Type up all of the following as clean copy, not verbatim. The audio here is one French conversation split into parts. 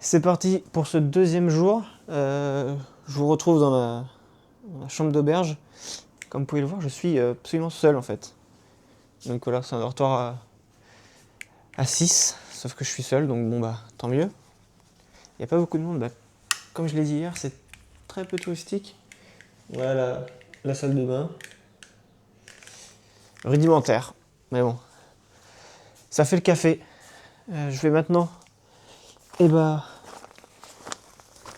C'est parti pour ce deuxième jour. Je vous retrouve dans ma chambre d'auberge. Comme vous pouvez le voir, je suis absolument seul en fait. Donc voilà, c'est un dortoir à 6, sauf que je suis seul, donc bon bah tant mieux. Il n'y a pas beaucoup de monde, bah, comme je l'ai dit hier, c'est très peu touristique. Voilà la salle de bain. Rudimentaire, mais bon. Ça fait le café. Je vais maintenant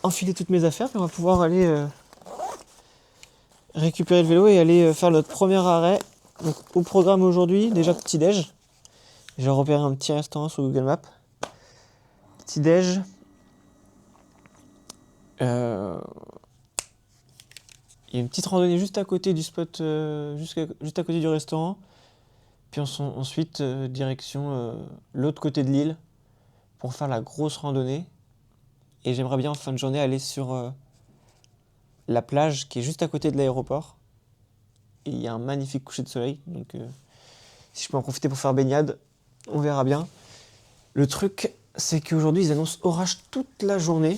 enfiler toutes mes affaires, puis on va pouvoir aller récupérer le vélo et aller faire notre premier arrêt. Donc, au programme aujourd'hui, déjà petit-déj. J'ai repéré un petit restaurant sur Google Maps. Petit-déj. Il y a une petite randonnée juste à côté du spot, juste à côté du restaurant. Puis ensuite, direction l'autre côté de l'île pour faire la grosse randonnée. Et j'aimerais bien en fin de journée aller sur la plage qui est juste à côté de l'aéroport. Et il y a un magnifique coucher de soleil. Donc si je peux en profiter pour faire baignade, on verra bien. Le truc, c'est qu'aujourd'hui, ils annoncent orage toute la journée.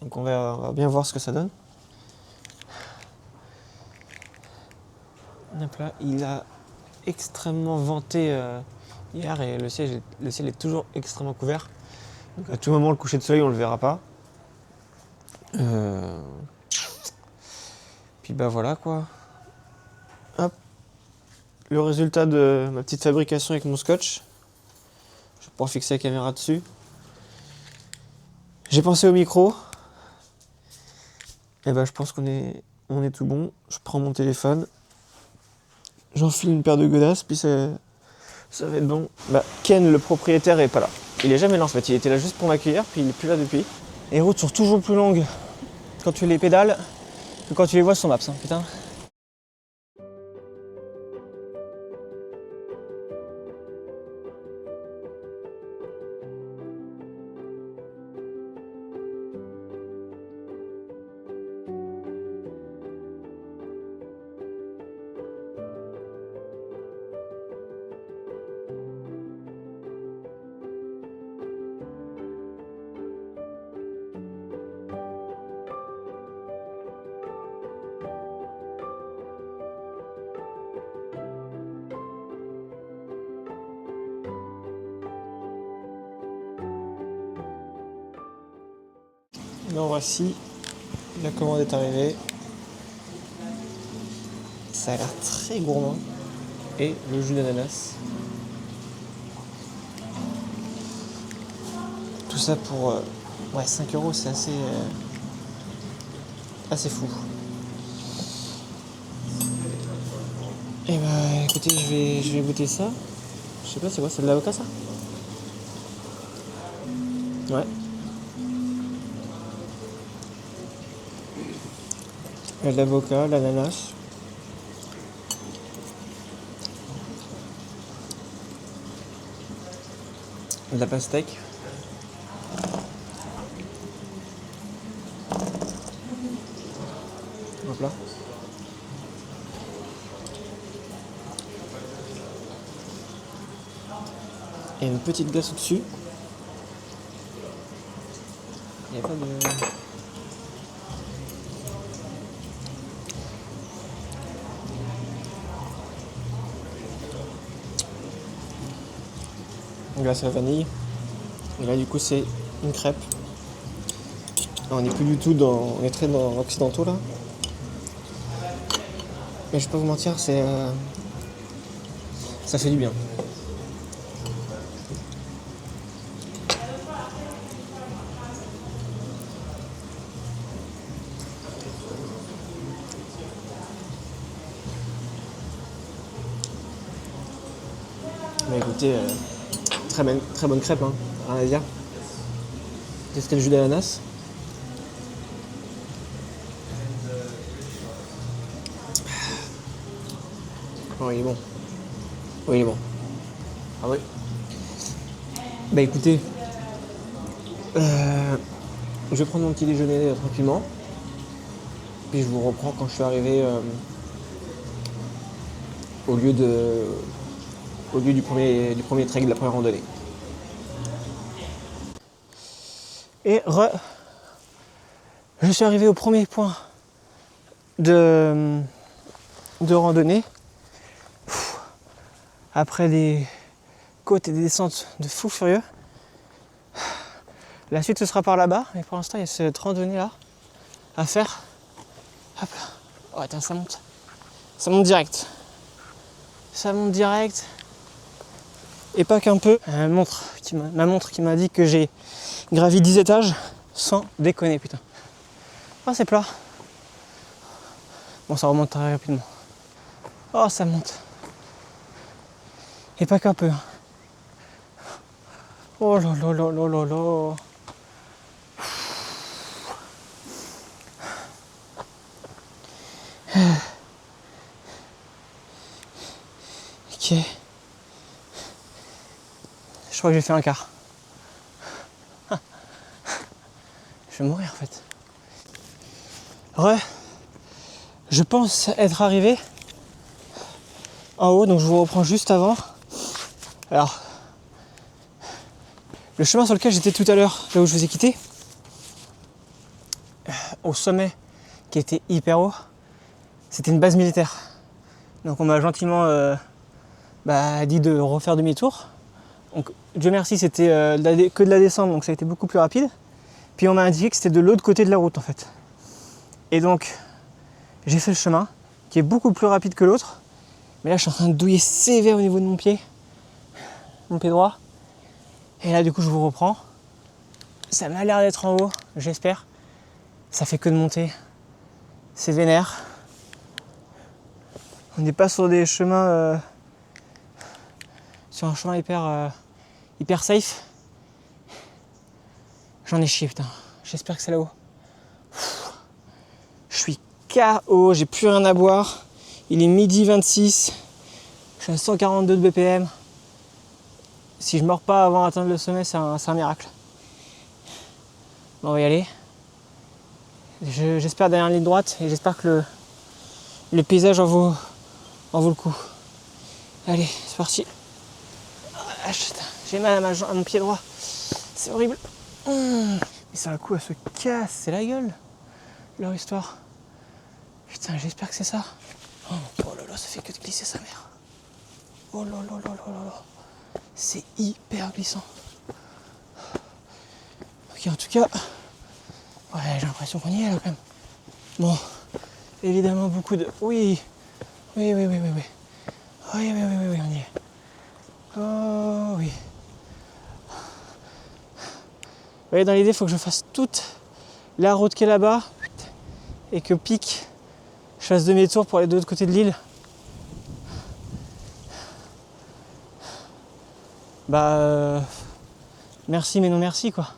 Donc on va bien voir ce que ça donne. Hop là, il a extrêmement venté hier et le ciel est toujours extrêmement couvert. Donc à tout moment, le coucher de soleil, on le verra pas. Puis bah voilà quoi. Hop. Le résultat de ma petite fabrication avec mon scotch. Je vais pouvoir fixer la caméra dessus. J'ai pensé au micro. Et bah je pense qu'on est tout bon. Je prends mon téléphone. J'enfile une paire de godasses, puis ça va être bon. Bah, Ken, le propriétaire, est pas là. Il est jamais là en fait. Il était là juste pour m'accueillir, puis il est plus là depuis. Les routes sont toujours plus longues quand tu les pédales que quand tu les vois sur Maps, hein, putain. Non, voici, la commande est arrivée. Ça a l'air très gourmand. Et le jus d'ananas. Tout ça pour 5 euros, c'est assez fou. Et bah écoutez, je vais goûter ça. Je sais pas, c'est quoi, c'est de l'avocat ça? Ouais. Il y a de l'avocat, l'ananas. De la pastèque. Hop là. Et une petite glace au-dessus. Il n'y a pas de... glace à la vanille. Et là du coup c'est une crêpe. Alors, on n'est plus du tout on est très dans l'occidentaux là. Mais je peux vous mentir, ça fait du bien. Bah écoutez, très bonne crêpe, hein, rien à dire. Testez le jus d'ananas. Oh, il est bon. Oui, il est bon. Ah oui. Bah écoutez, je vais prendre mon petit déjeuner tranquillement. Puis je vous reprends quand je suis arrivé au lieu du premier trek, de la première randonnée. Et je suis arrivé au premier point de randonnée. Après des côtes et des descentes de fou furieux. La suite ce sera par là-bas, mais pour l'instant il y a cette randonnée là à faire. Hop là. Oh attends, ça monte. Ça monte direct. Ça monte direct. Et pas qu'un peu. Ma montre qui m'a dit que j'ai gravi 10 étages sans déconner, putain. Oh, c'est plat. Bon, ça remonte très rapidement. Oh, ça monte. Et pas qu'un peu. Oh là là là là là là. Ok. Je crois que j'ai fait un quart. Je vais mourir en fait. Je pense être arrivé en haut, donc je vous reprends juste avant. Alors, le chemin sur lequel j'étais tout à l'heure, là où je vous ai quitté, au sommet qui était hyper haut, c'était une base militaire. Donc on m'a gentiment dit de refaire demi-tour. Donc Dieu merci, c'était que de la descente, donc ça a été beaucoup plus rapide. Puis on m'a indiqué que c'était de l'autre côté de la route en fait. Et donc j'ai fait le chemin qui est beaucoup plus rapide que l'autre. Mais là je suis en train de douiller sévère au niveau de mon pied droit. Et là du coup je vous reprends. Ça m'a l'air d'être en haut, j'espère. Ça fait que de monter. C'est vénère. On n'est pas sur des chemins sur un chemin hyper safe. J'en ai chié putain. J'espère que c'est là-haut. Je suis KO, j'ai plus rien à boire. Il est midi 26. Je suis à 142 de BPM. Si je meurs pas avant d'atteindre le sommet, c'est un miracle. Bon, on va y aller. J'espère derrière une ligne droite et j'espère que le paysage en vaut le coup. Allez, c'est parti. Ah, j'ai mal à mon pied droit. C'est horrible. Mais c'est un coup à se casser la gueule, leur histoire. Putain, j'espère que c'est ça. Oh là là, ça fait que de glisser sa mère. Oh là là là là là là. C'est hyper glissant. Ok, en tout cas, ouais, j'ai l'impression qu'on y est là quand même. Bon, évidemment beaucoup de... Oui, on y est. Oh oui. Ouais, dans l'idée, il faut que je fasse toute la route qui est là-bas et que pique, je fasse demi-tour pour aller de l'autre côté de l'île. Merci mais non merci quoi.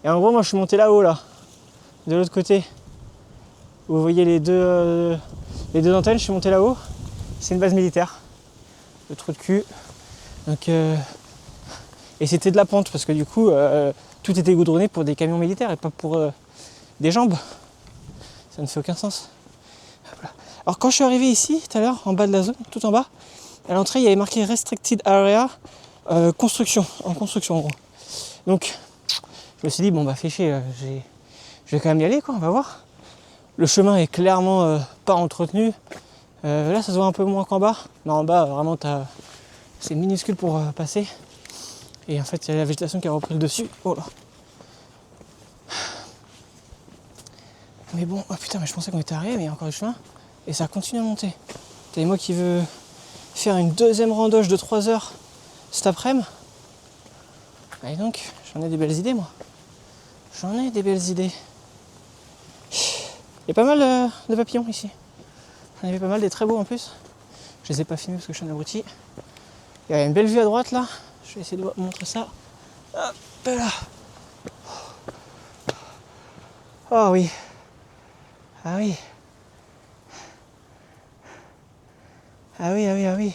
Et en gros, moi je suis monté là-haut là, de l'autre côté. Vous voyez les deux antennes, je suis monté là-haut. C'est une base militaire. Le trou de cul. Donc, et c'était de la pente parce que du coup, tout était goudronné pour des camions militaires et pas pour des jambes. Ça ne fait aucun sens. Voilà. Alors quand je suis arrivé ici, tout à l'heure, en bas de la zone, tout en bas, à l'entrée, il y avait marqué Restricted Area, construction, en gros. Donc, je me suis dit, bon bah fais chier, je vais quand même y aller quoi, on va voir. Le chemin est clairement pas entretenu. Là, ça se voit un peu moins qu'en bas. Mais en bas, vraiment, c'est minuscule pour passer. Et en fait, il y a la végétation qui a repris le dessus. Oh là. Mais bon, oh putain, mais je pensais qu'on était arrivé, mais il y a encore du chemin. Et ça continue à monter. T'as moi qui veux faire une deuxième randoche de 3 heures cet après-midi. Et donc, j'en ai des belles idées, moi. J'en ai des belles idées. Il y a pas mal de papillons ici. J'en avais pas mal, des très beaux en plus. Je les ai pas filmés parce que je suis un abruti. Il y a une belle vue à droite là. Je vais essayer de vous montrer ça. Hop là. Oh oui. Ah oui. Ah oui, ah oui, ah oui.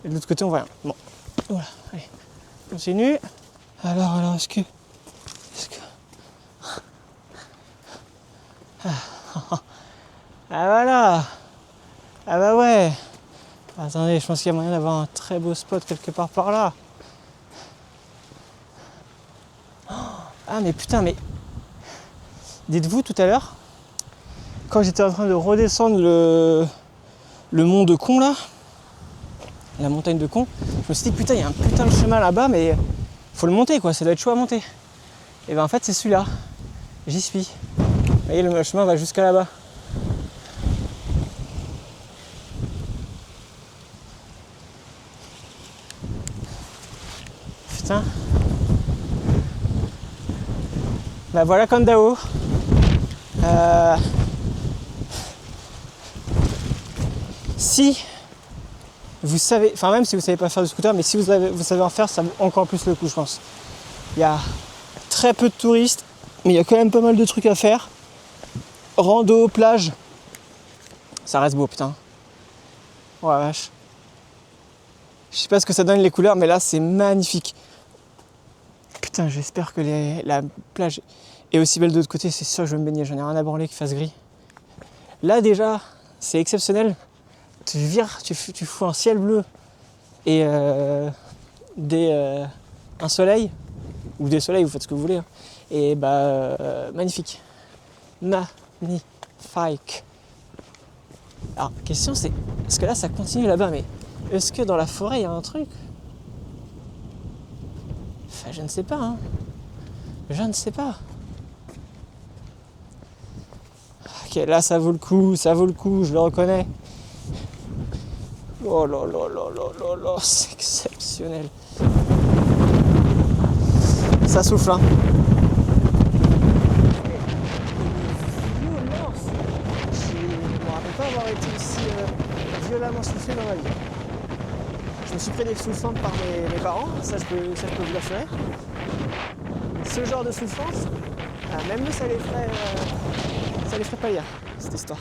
Et de l'autre côté, on voit rien. Bon, voilà, allez, continue. Alors, est-ce que Ah voilà. Ah bah ouais. Attendez, je pense qu'il y a moyen d'avoir un très beau spot quelque part par là. Ah mais putain, mais dites-vous tout à l'heure, quand j'étais en train de redescendre le mont de Con là, la montagne de Con, je me suis dit putain, il y a un putain de chemin là-bas, mais faut le monter quoi, ça doit être chaud à monter. Et ben en fait c'est celui-là, j'y suis. Vous voyez, le chemin va jusqu'à là-bas. Putain. Bah voilà Kandao. Si vous savez, enfin même si vous savez pas faire de scooter, mais si vous savez en faire, ça vaut encore plus le coup je pense. Il y a très peu de touristes, mais il y a quand même pas mal de trucs à faire. Rando, plage, ça reste beau putain. Oh la vache. Je sais pas ce que ça donne les couleurs, mais là c'est magnifique. Putain, j'espère que la plage est aussi belle de l'autre côté, c'est sûr que je vais me baigner, j'en ai rien à branler qu'il fasse gris. Là déjà, c'est exceptionnel. Tu vires, tu fous un ciel bleu et un soleil, ou des soleils, vous faites ce que vous voulez. Hein. Et bah, magnifique. Magnifique. Alors, question c'est, parce que là ça continue là-bas, mais est-ce que dans la forêt il y a un truc? Enfin, je ne sais pas, hein. Je ne sais pas. Ok, là ça vaut le coup, je le reconnais. Oh là là là là là là, c'est exceptionnel. Ça souffle, hein. Je ne me rappelle pas avoir été aussi violemment soufflé dans ma vie. Je me suis pris des soufflantes par mes parents, ça je peux vous l'assurer. Ce genre de soufflance, même eux ça les ferait pâlir, cette histoire.